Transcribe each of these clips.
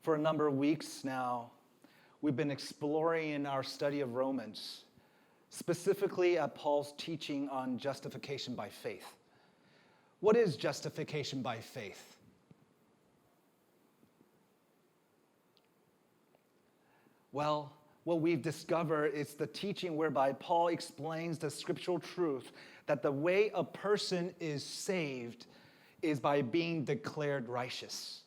For a number of weeks now, we've been exploring in our study of Romans, specifically at Paul's teaching on justification by faith. What is justification by faith? Well, what we've discovered is the teaching whereby Paul explains the scriptural truth that the way a person is saved is by being declared righteous.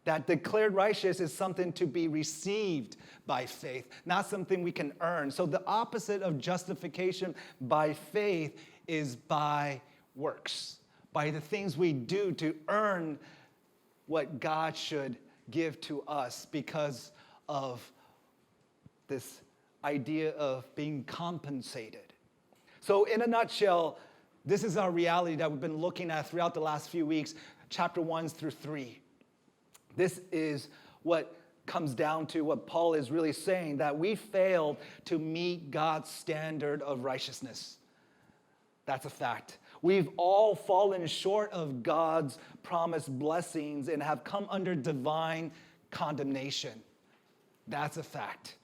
That declared righteous is something to be received by faith, not something we can earn. So the opposite of justification by faith is by works, by the things we do to earn what God should give to us because of this idea of being compensated. So in a nutshell, this is our reality that we've been looking at throughout the last few weeks, chapter 1 through 3. This is what comes down to what Paul is really saying, that we failed to meet God's standard of righteousness. That's a fact. We've all fallen short of God's promised blessings and have come under divine condemnation. That's a fact.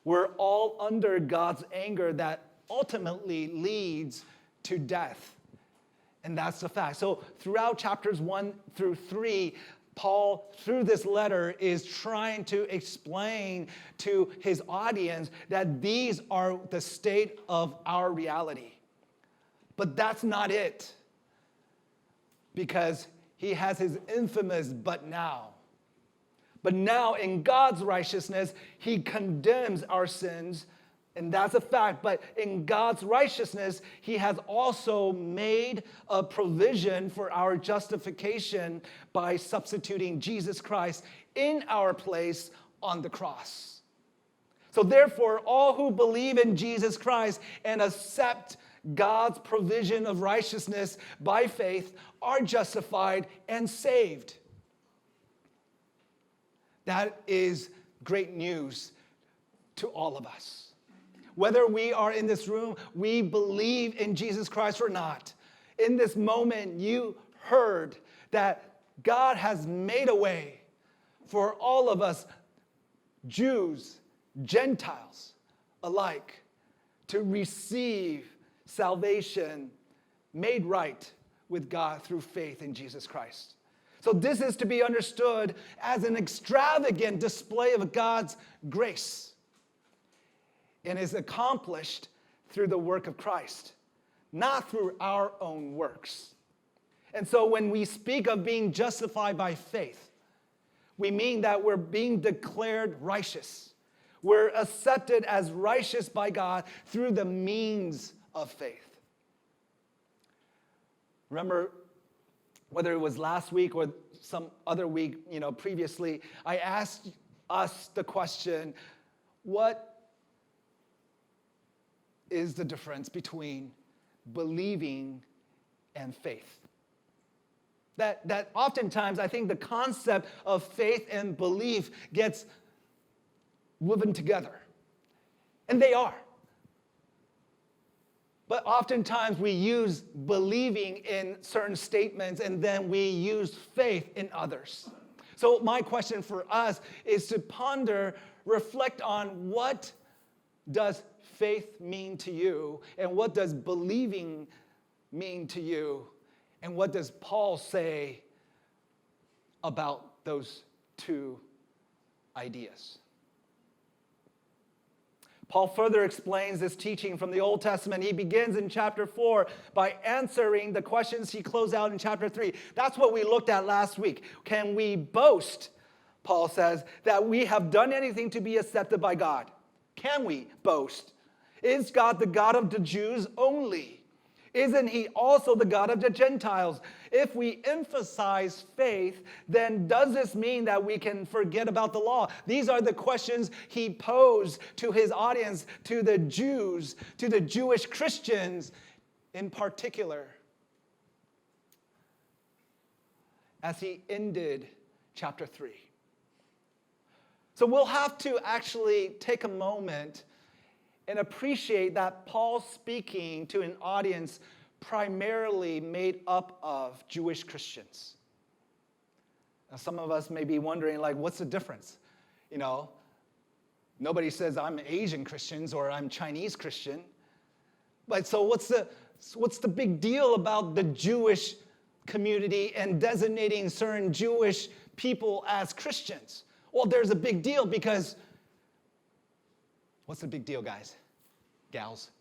We're all under God's anger that ultimately leads to death. And that's a fact. So throughout chapters 1 through 3, Paul, through this letter, is trying to explain to his audience that these are the state of our reality. But that's not it. Because he has his infamous "but now." But now, in God's righteousness, he condemns our sins, and that's a fact. But in God's righteousness, he has also made a provision for our justification by substituting Jesus Christ in our place on the cross. So therefore, all who believe in Jesus Christ and accept God's provision of righteousness by faith are justified and saved. That is great news to all of us. Whether we are in this room, we believe in Jesus Christ or not, in this moment you heard that God has made a way for all of us, Jews, Gentiles alike, to receive salvation made right with God through faith in Jesus Christ. So this is to be understood as an extravagant display of God's grace, and is accomplished through the work of Christ, not through our own works. And so when we speak of being justified by faith, we mean that we're being declared righteous. We're accepted as righteous by God through the means of faith. Remember, whether it was last week or some other week, previously, I asked us the question, what is the difference between believing and faith? That oftentimes I think the concept of faith and belief gets woven together. And they are. But oftentimes we use believing in certain statements and then we use faith in others. So my question for us is to ponder, reflect on what does faith mean to you and what does believing mean to you and what does Paul say about those two ideas? Paul further explains this teaching from the Old Testament. He begins in chapter 4 by answering the questions he closed out in chapter 3. That's what we looked at last week. Can we boast, Paul says, that we have done anything to be accepted by God? Can we boast? Is God the God of the Jews only? Isn't he also the God of the Gentiles? If we emphasize faith, then does this mean that we can forget about the law? These are the questions he posed to his audience, to the Jews, to the Jewish Christians in particular, as he ended chapter 3. So we'll have to actually take a moment and appreciate that Paul's speaking to an audience primarily made up of Jewish Christians. Now, some of us may be wondering, like, what's the difference? You know, nobody says I'm Asian Christians or I'm Chinese Christian. But so what's the big deal about the Jewish community and designating certain Jewish people as Christians? Well, there's a big deal because, what's the big deal, guys? Gals?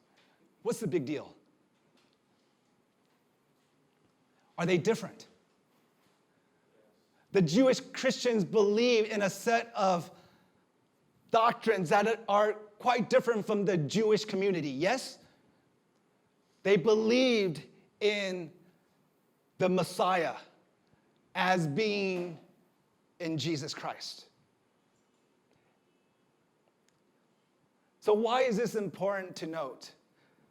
What's the big deal? Are they different? The Jewish Christians believe in a set of doctrines that are quite different from the Jewish community, yes? They believed in the Messiah as being in Jesus Christ. So why is this important to note?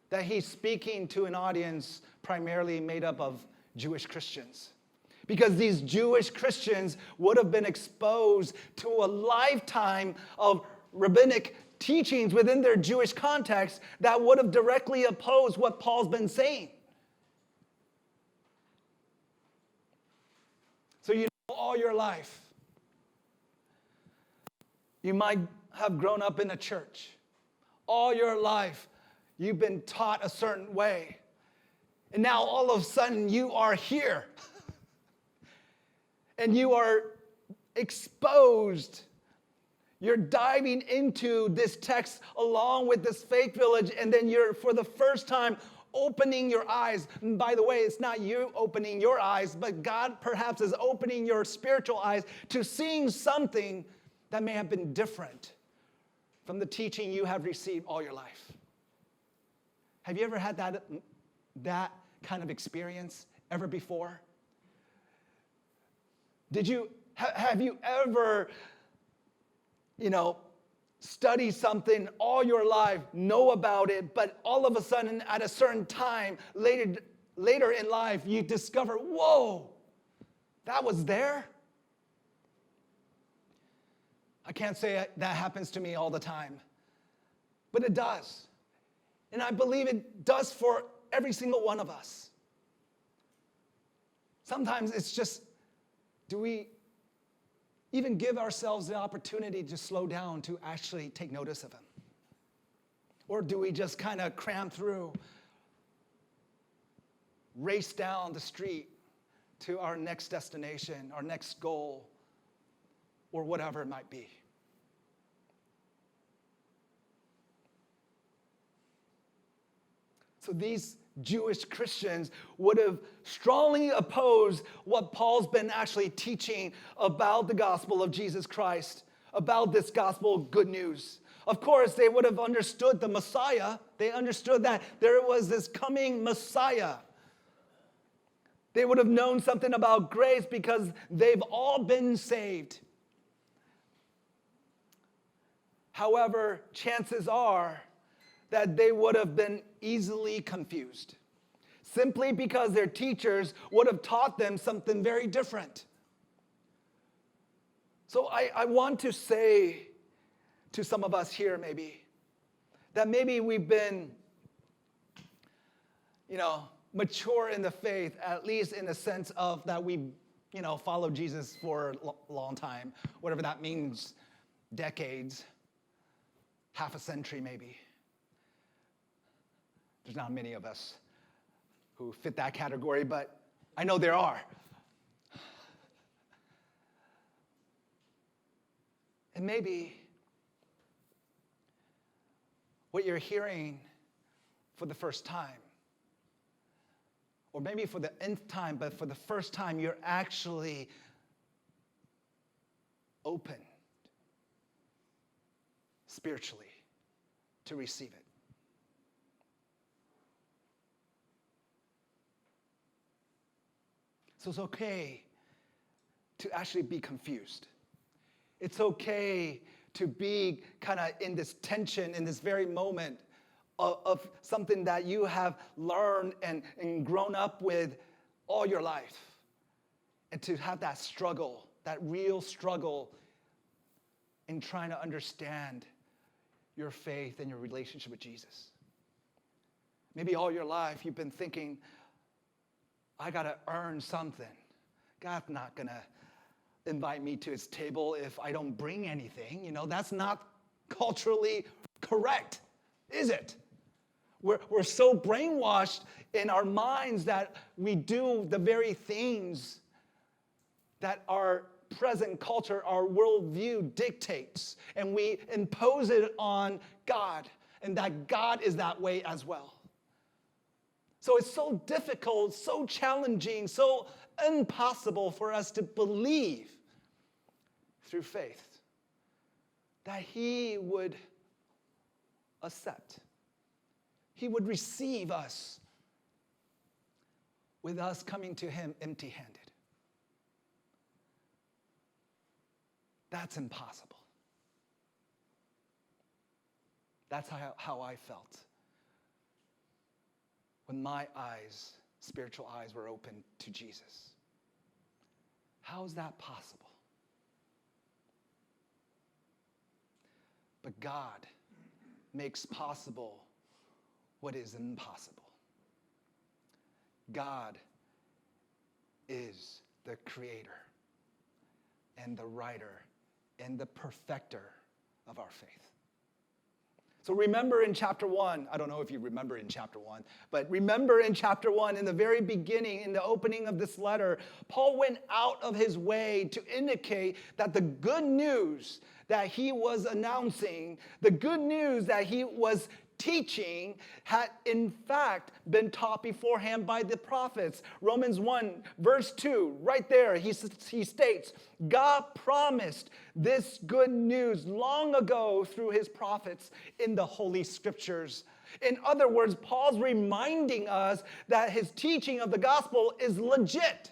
That he's speaking to an audience primarily made up of Jewish Christians. Because these Jewish Christians would have been exposed to a lifetime of rabbinic teachings within their Jewish context that would have directly opposed what Paul's been saying. So you know all your life, you might have grown up in a church. All your life, you've been taught a certain way. And now all of a sudden you are here. And you are exposed. You're diving into this text along with this faith village, and then you're, for the first time, opening your eyes. And by the way, it's not you opening your eyes, but God perhaps is opening your spiritual eyes to seeing something that may have been different from the teaching you have received all your life. Have you ever had that kind of experience ever before? Have you ever, study something all your life, know about it, but all of a sudden at a certain time later in life, you discover, whoa, that was there? I can't say that happens to me all the time, but it does. And I believe it does for every single one of us. Sometimes it's just, do we even give ourselves the opportunity to slow down to actually take notice of him? Or do we just kind of cram through, race down the street to our next destination, our next goal, or whatever it might be? So these Jewish Christians would have strongly opposed what Paul's been actually teaching about the gospel of Jesus Christ, about this gospel good news. Of course, they would have understood the Messiah. They understood that there was this coming Messiah. They would have known something about grace because they've all been saved. However, chances are that they would have been easily confused, simply because their teachers would have taught them something very different. So I want to say to some of us here maybe, that maybe we've been, mature in the faith, at least in the sense of that we, followed Jesus for a long time, whatever that means, decades, half a century maybe. There's not many of us who fit that category, but I know there are. And maybe what you're hearing for the first time, or maybe for the nth time, but for the first time, you're actually open spiritually to receive it. So it's okay to actually be confused. It's okay to be kind of in this tension, in this very moment of something that you have learned and grown up with all your life. And to have that struggle, that real struggle in trying to understand your faith and your relationship with Jesus. Maybe all your life you've been thinking, I got to earn something. God's not going to invite me to his table if I don't bring anything. That's not culturally correct, is it? We're so brainwashed in our minds that we do the very things that our present culture, our worldview dictates, and we impose it on God, and that God is that way as well. So it's so difficult, so challenging, so impossible for us to believe through faith that he would accept, he would receive us with us coming to him empty-handed. That's impossible. That's how I felt when my eyes, spiritual eyes, were opened to Jesus. How is that possible? But God makes possible what is impossible. God is the creator and the writer and the perfecter of our faith. So remember in chapter 1, I don't know if you remember in chapter 1, but remember in chapter 1, in the very beginning, in the opening of this letter, Paul went out of his way to indicate that the good news that he was announcing, the good news that he was teaching, had in fact been taught beforehand by the prophets. Romans 1 verse 2, right there, he states, God promised this good news long ago through his prophets in the Holy Scriptures. In other words, Paul's reminding us that his teaching of the gospel is legit.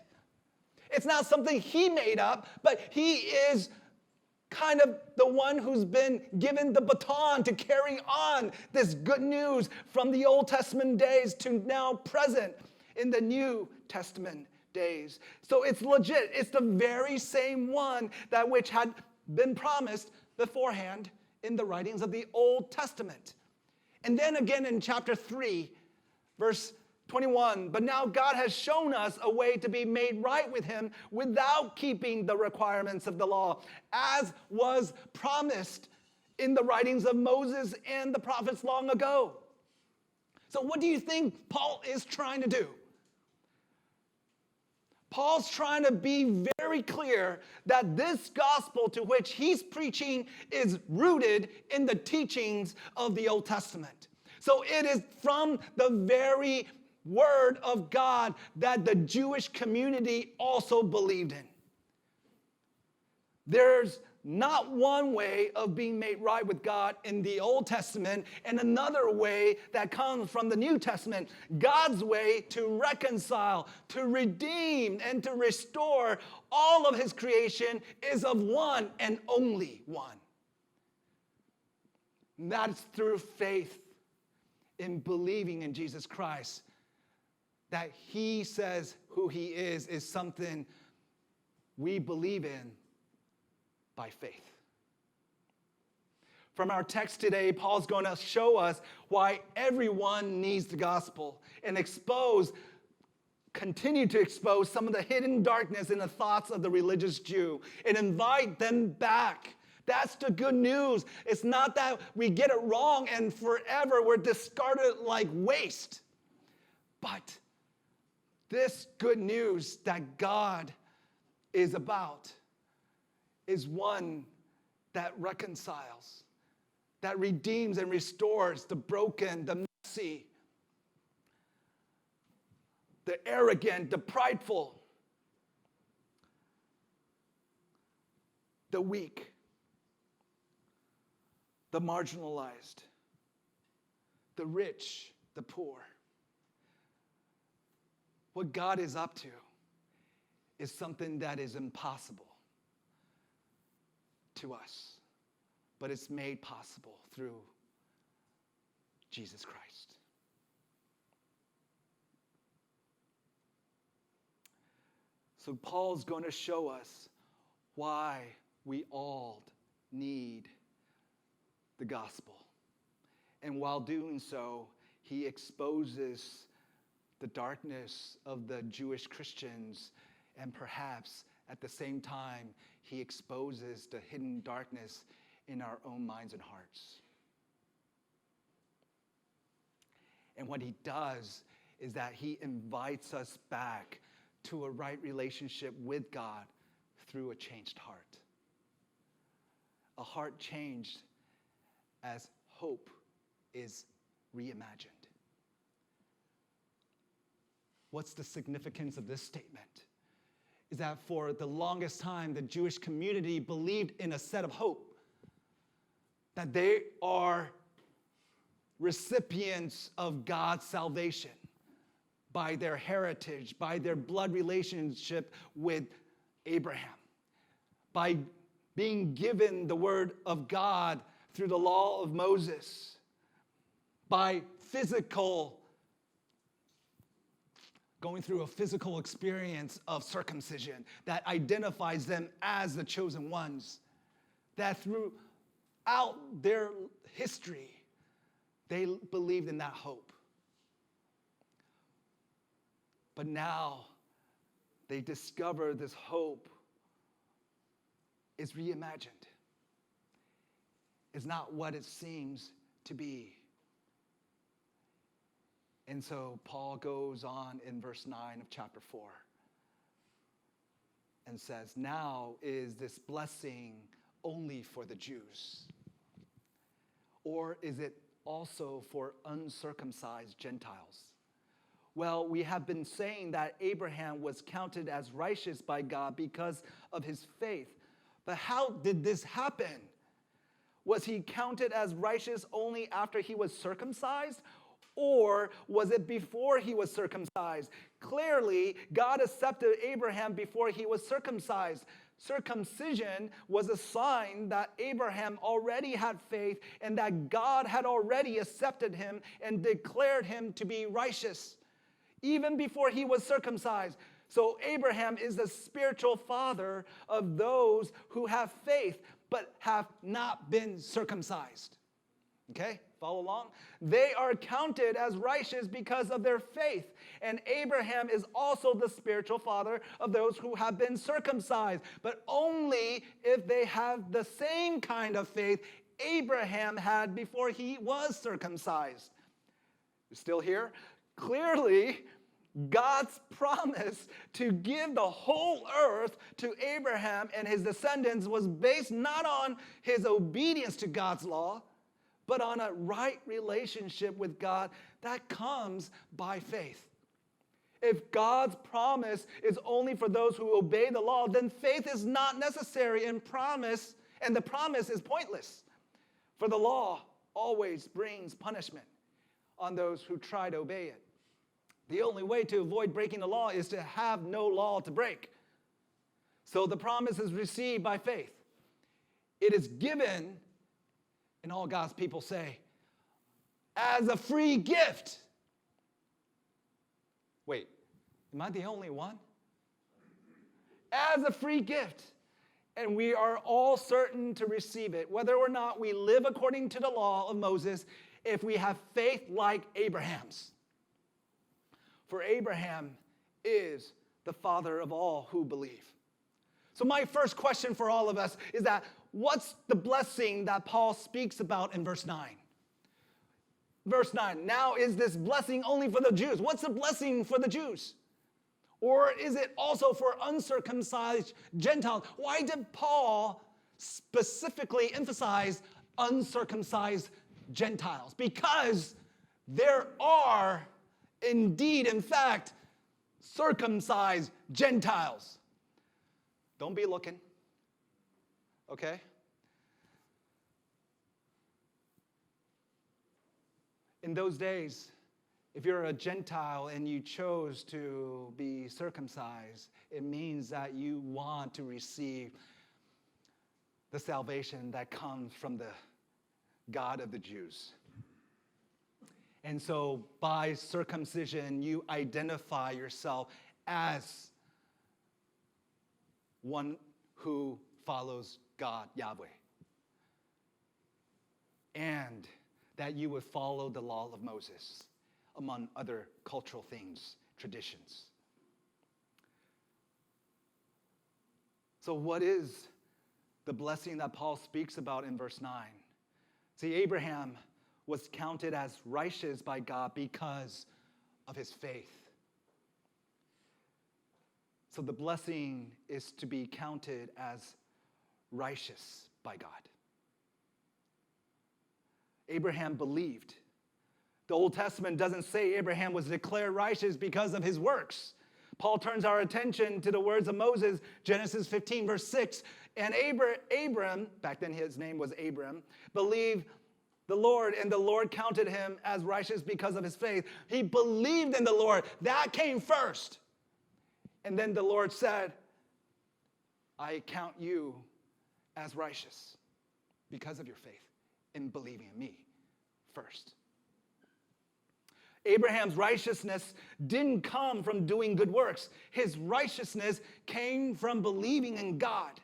It's not something he made up, but he is kind of the one who's been given the baton to carry on this good news from the Old Testament days to now present in the New Testament days. So it's legit. It's the very same one that which had been promised beforehand in the writings of the Old Testament. And then again in chapter 3, verse 21, but now God has shown us a way to be made right with him without keeping the requirements of the law, as was promised in the writings of Moses and the prophets long ago. So what do you think Paul is trying to do? Paul's trying to be very clear that this gospel to which he's preaching is rooted in the teachings of the Old Testament. So it is from the very word of God that the Jewish community also believed in. There's not one way of being made right with God in the Old Testament and another way that comes from the New Testament. God's way to reconcile, to redeem, and to restore all of his creation is of one and only one. And that's through faith in believing in Jesus Christ. That he says who he is something we believe in by faith. From our text today, Paul's going to show us why everyone needs the gospel and continue to expose some of the hidden darkness in the thoughts of the religious Jew and invite them back. That's the good news. It's not that we get it wrong and forever we're discarded like waste. But this good news that God is about is one that reconciles, that redeems and restores the broken, the messy, the arrogant, the prideful, the weak, the marginalized, the rich, the poor. What God is up to is something that is impossible to us, but it's made possible through Jesus Christ. So Paul's going to show us why we all need the gospel. And while doing so, he exposes the darkness of the Jewish Christians and perhaps At the same time, he exposes the hidden darkness in our own minds and hearts. And what he does is that he invites us back to a right relationship with God through a changed heart. A heart changed as hope is reimagined. What's the significance of this statement? Is that for the longest time, the Jewish community believed in a set of hope, that they are recipients of God's salvation by their heritage, by their blood relationship with Abraham, by being given the word of God through the law of Moses, by going through a physical experience of circumcision that identifies them as the chosen ones, that throughout their history, they believed in that hope. But now they discover this hope is reimagined. It's not what it seems to be. And so Paul goes on in verse 9 of chapter 4 and says, now is this blessing only for the Jews? Or is it also for uncircumcised Gentiles? Well, we have been saying that Abraham was counted as righteous by God because of his faith. But how did this happen? Was he counted as righteous only after he was circumcised? Or was it before he was circumcised? Clearly, God accepted Abraham before he was circumcised. Circumcision was a sign that Abraham already had faith and that God had already accepted him and declared him to be righteous, even before he was circumcised. So Abraham is the spiritual father of those who have faith but have not been circumcised. Okay, follow along. They are counted as righteous because of their faith. And Abraham is also the spiritual father of those who have been circumcised, but only if they have the same kind of faith Abraham had before he was circumcised. You still here? Clearly, God's promise to give the whole earth to Abraham and his descendants was based not on his obedience to God's law, but on a right relationship with God that comes by faith. If God's promise is only for those who obey the law, then faith is not necessary and the promise is pointless. For the law always brings punishment on those who try to obey it. The only way to avoid breaking the law is to have no law to break. So the promise is received by faith. It is given, and all God's people say, as a free gift. Wait, am I the only one? As a free gift. And we are all certain to receive it, whether or not we live according to the law of Moses, if we have faith like Abraham's. For Abraham is the father of all who believe. So my first question for all of us is that, what's the blessing that Paul speaks about in verse 9? Verse 9, now is this blessing only for the Jews? What's the blessing for the Jews? Or is it also for uncircumcised Gentiles? Why did Paul specifically emphasize uncircumcised Gentiles? Because there are indeed, in fact, circumcised Gentiles. Don't be looking, okay? In those days, if you're a Gentile and you chose to be circumcised, it means that you want to receive the salvation that comes from the God of the Jews. And so by circumcision, you identify yourself as one who follows God, Yahweh. And that you would follow the law of Moses, among other cultural things, traditions. So what is the blessing that Paul speaks about in verse 9? See, Abraham was counted as righteous by God because of his faith. So the blessing is to be counted as righteous by God. Abraham believed. The Old Testament doesn't say Abraham was declared righteous because of his works. Paul turns our attention to the words of Moses, Genesis 15, verse 6. And Abram, back then his name was Abram, believed the Lord, and the Lord counted him as righteous because of his faith. He believed in the Lord. That came first. And then the Lord said, I count you as righteous because of your faith in believing in me first. Abraham's righteousness didn't come from doing good works. His righteousness came from believing in God.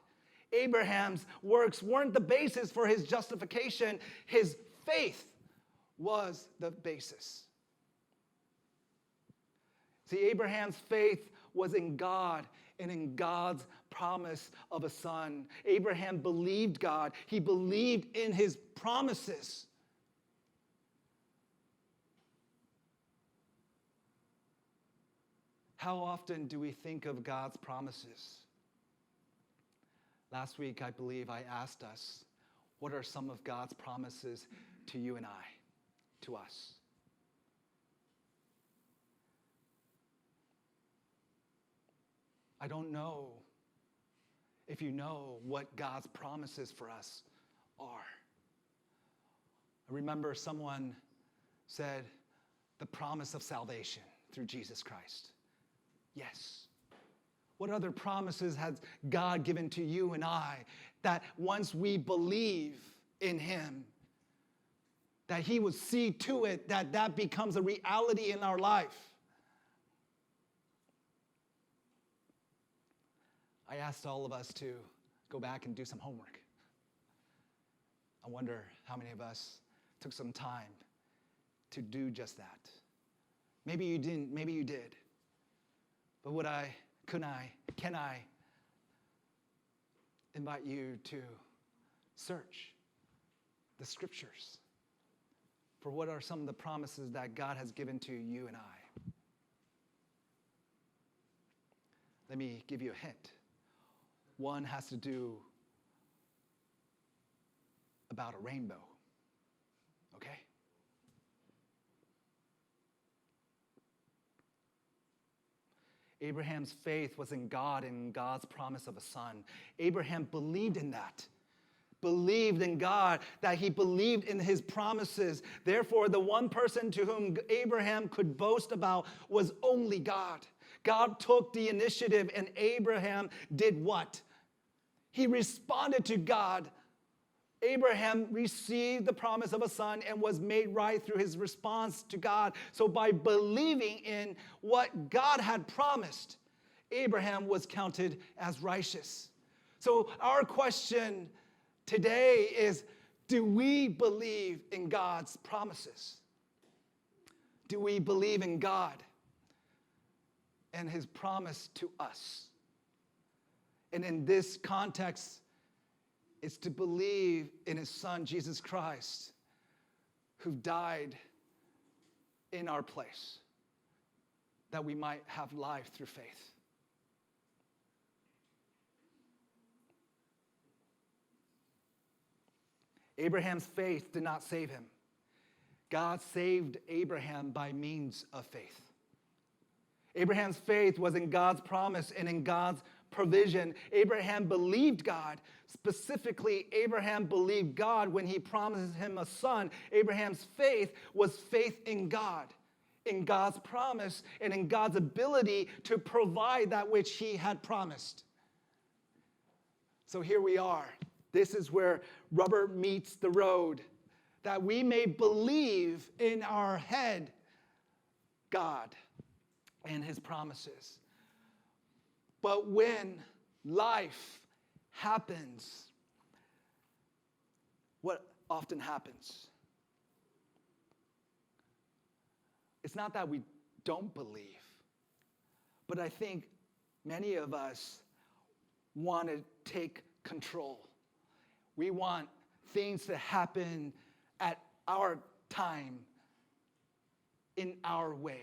Abraham's works weren't the basis for his justification. His faith was the basis. See, Abraham's faith was in God and in God's promise of a son. Abraham believed God. He believed in his promises. How often do we think of God's promises? Last week, I believe I asked us, what are some of God's promises to you and I, to us? I don't know if you know what God's promises for us are. I remember someone said, the promise of salvation through Jesus Christ. Yes. What other promises has God given to you and I that once we believe in him, that he would see to it that that becomes a reality in our life? I asked all of us to go back and do some homework. I wonder how many of us took some time to do just that. Maybe you didn't, maybe you did. But can I invite you to search the scriptures for what are some of the promises that God has given to you and I? Let me give you a hint. One has to do about a rainbow, okay? Abraham's faith was in God and God's promise of a son. Abraham believed in that. Believed in God, that he believed in his promises. Therefore, the one person to whom Abraham could boast about was only God. God took the initiative and Abraham did what? He responded to God. Abraham received the promise of a son and was made right through his response to God. So by believing in what God had promised, Abraham was counted as righteous. So our question today is, do we believe in God's promises? Do we believe in God and his promise to us? And in this context, it's to believe in his son, Jesus Christ, who died in our place, that we might have life through faith. Abraham's faith did not save him. God saved Abraham by means of faith. Abraham's faith was in God's promise and in God's provision. Abraham believed God. Specifically, Abraham believed God when he promised him a son. Abraham's faith was faith in God, in God's promise, and in God's ability to provide that which he had promised. So here we are. This is where rubber meets the road, that we may believe in our head God and his promises. But when life happens, what often happens? It's not that we don't believe, but I think many of us want to take control. We want things to happen at our time, in our way.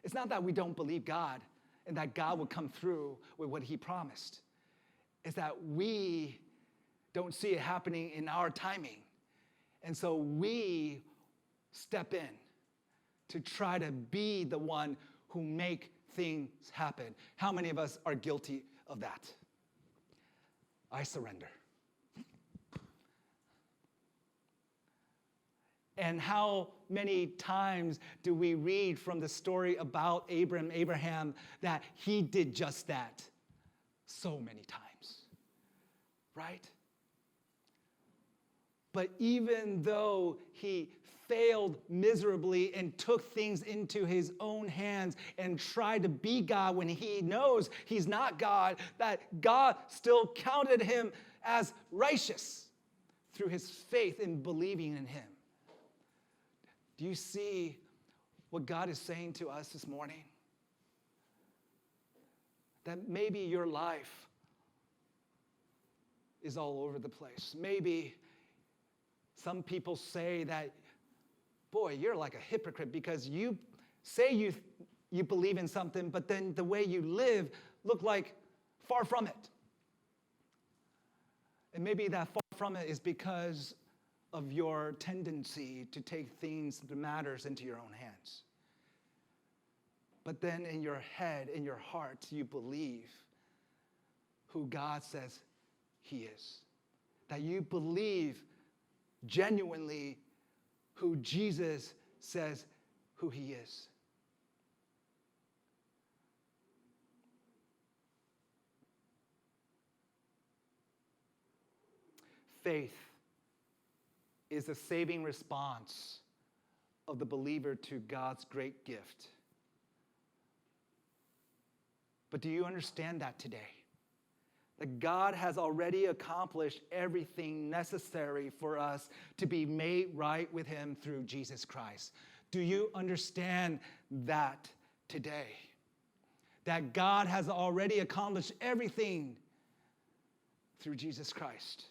It's not that we don't believe God and that God will come through with what he promised. It's that we don't see it happening in our timing. And so we step in to try to be the one who make things happen. How many of us are guilty of that? I surrender. And how many times do we read from the story about Abraham, that he did just that? So many times, right? But even though he failed miserably and took things into his own hands and tried to be God when he knows he's not God, that God still counted him as righteous through his faith in believing in him. Do you see what God is saying to us this morning? That maybe your life is all over the place. Maybe some people say that, boy, you're like a hypocrite because you say you believe in something, but then the way you live look like far from it. And maybe that far from it is because of your tendency to take things, the matters, into your own hands. But then in your head, in your heart, you believe who God says he is. That you believe genuinely who Jesus says who he is. Faith is a saving response of the believer to God's great gift. But do you understand that today? That God has already accomplished everything necessary for us to be made right with him through Jesus Christ. Do you understand that today? That God has already accomplished everything through Jesus Christ.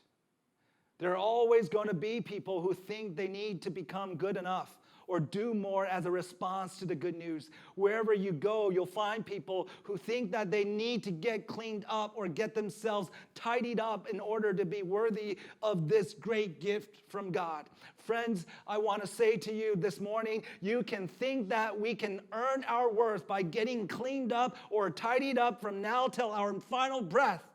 There are always going to be people who think they need to become good enough or do more as a response to the good news. Wherever you go, you'll find people who think that they need to get cleaned up or get themselves tidied up in order to be worthy of this great gift from God. Friends, I want to say to you this morning, you can think that we can earn our worth by getting cleaned up or tidied up from now till our final breath,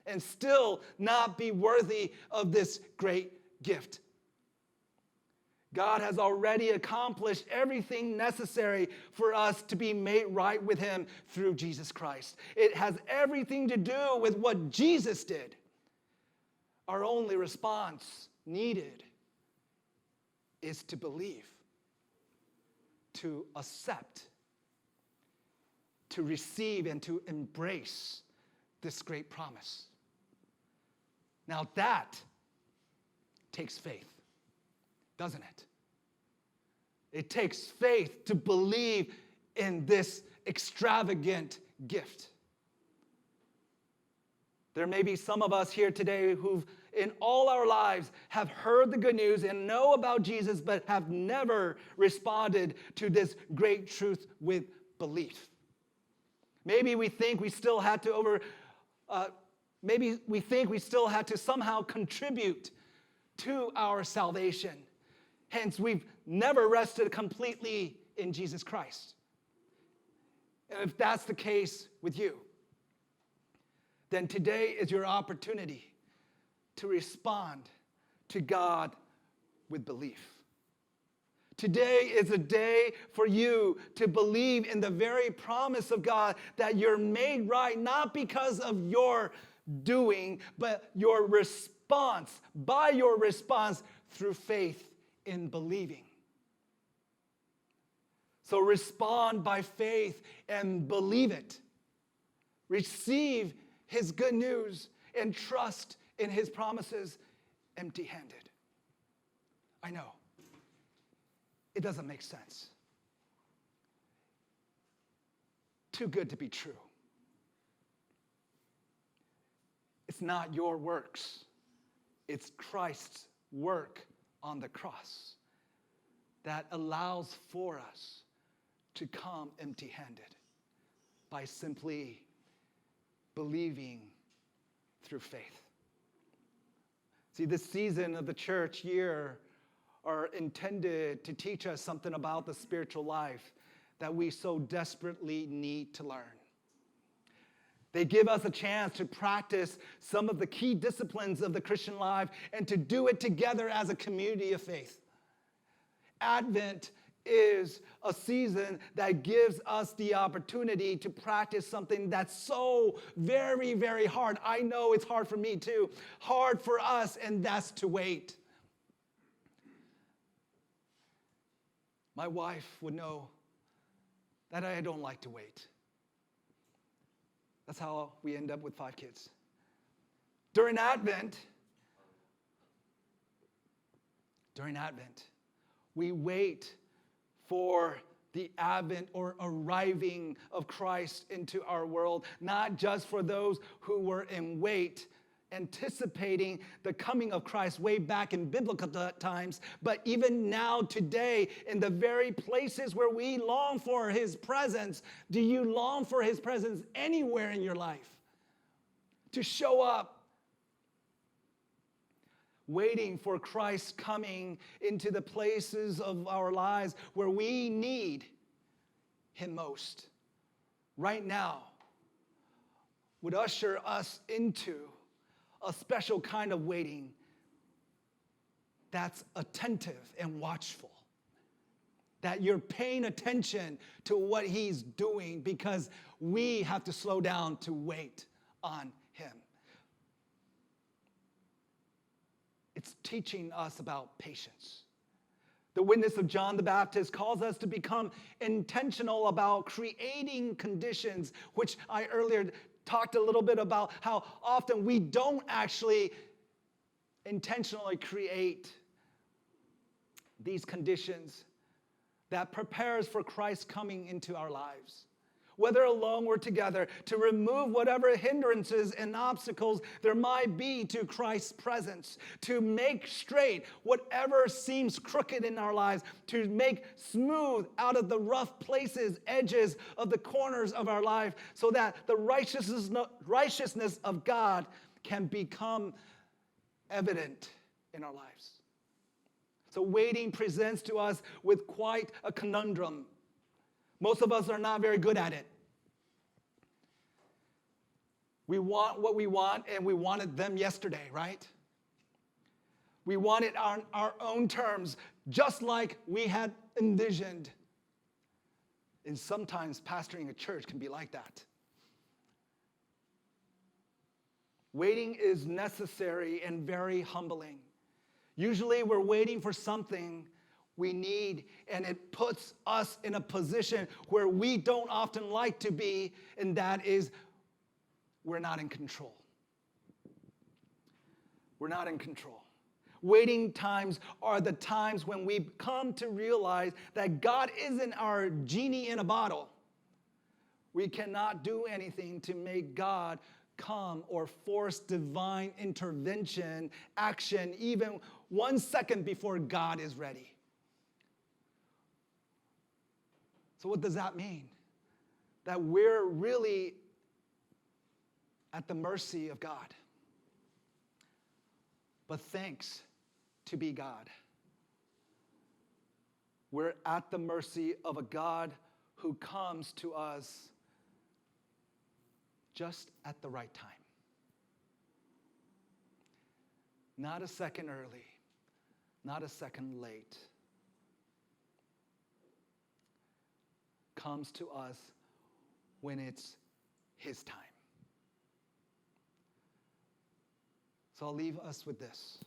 and still not be worthy of this great gift. God has already accomplished everything necessary for us to be made right with him through Jesus Christ. It has everything to do with what Jesus did. Our only response needed is to believe, to accept, to receive, and to embrace this great promise. Now that takes faith, doesn't it? It takes faith to believe in this extravagant gift. There may be some of us here today who've in all our lives have heard the good news and know about Jesus, but have never responded to this great truth with belief. Maybe we think we still had to somehow contribute to our salvation. Hence, we've never rested completely in Jesus Christ. And if that's the case with you, then today is your opportunity to respond to God with belief. Today is a day for you to believe in the very promise of God that you're made right, not because of your doing, but your response, by your response through faith in believing. So respond by faith and believe it. Receive his good news and trust in his promises empty-handed. I know. It doesn't make sense. Too good to be true. It's not your works. It's Christ's work on the cross that allows for us to come empty-handed by simply believing through faith. See, this season of the church year are intended to teach us something about the spiritual life that we so desperately need to learn. They give us a chance to practice some of the key disciplines of the Christian life and to do it together as a community of faith. Advent is a season that gives us the opportunity to practice something that's so very, very hard. I know it's hard for me too, hard for us, and that's to wait. My wife would know that I don't like to wait. That's how we end up with 5 kids. During Advent, we wait for the advent or arriving of Christ into our world, not just for those who were in wait, anticipating the coming of Christ way back in biblical times, but even now today in the very places where we long for his presence. Do you long for his presence anywhere in your life to show up? Waiting for Christ coming into the places of our lives where we need him most right now would usher us into a special kind of waiting that's attentive and watchful, that you're paying attention to what he's doing because we have to slow down to wait on him. It's teaching us about patience. The witness of John the Baptist calls us to become intentional about creating conditions, which I earlier talked a little bit about how often we don't actually intentionally create these conditions that prepares for Christ coming into our lives. Whether alone or together, to remove whatever hindrances and obstacles there might be to Christ's presence, to make straight whatever seems crooked in our lives, to make smooth out of the rough places, edges of the corners of our life, so that the righteousness of God can become evident in our lives. So waiting presents to us with quite a conundrum. Most of us are not very good at it. We want what we want, and we wanted them yesterday, right? We want it on our own terms, just like we had envisioned. And sometimes pastoring a church can be like that. Waiting is necessary and very humbling. Usually we're waiting for something we need, and it puts us in a position where we don't often like to be, and that is we're not in control. We're not in control. Waiting times are the times when we come to realize that God isn't our genie in a bottle. We cannot do anything to make God come or force divine intervention, action, even 1 second before God is ready. So what does that mean? That we're really at the mercy of God. But thanks to be God, we're at the mercy of a God who comes to us just at the right time. Not a second early, not a second late. Comes to us when it's his time. So I'll leave us with this.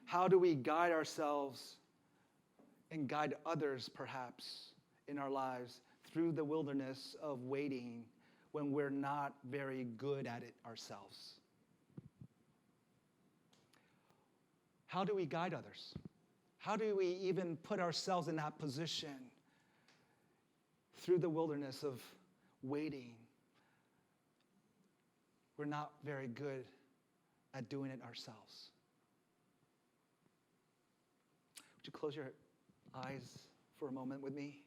How do we guide ourselves and guide others, perhaps, in our lives through the wilderness of waiting when we're not very good at it ourselves? How do we guide others? How do we even put ourselves in that position through the wilderness of waiting? We're not very good at doing it ourselves. Would you close your eyes for a moment with me?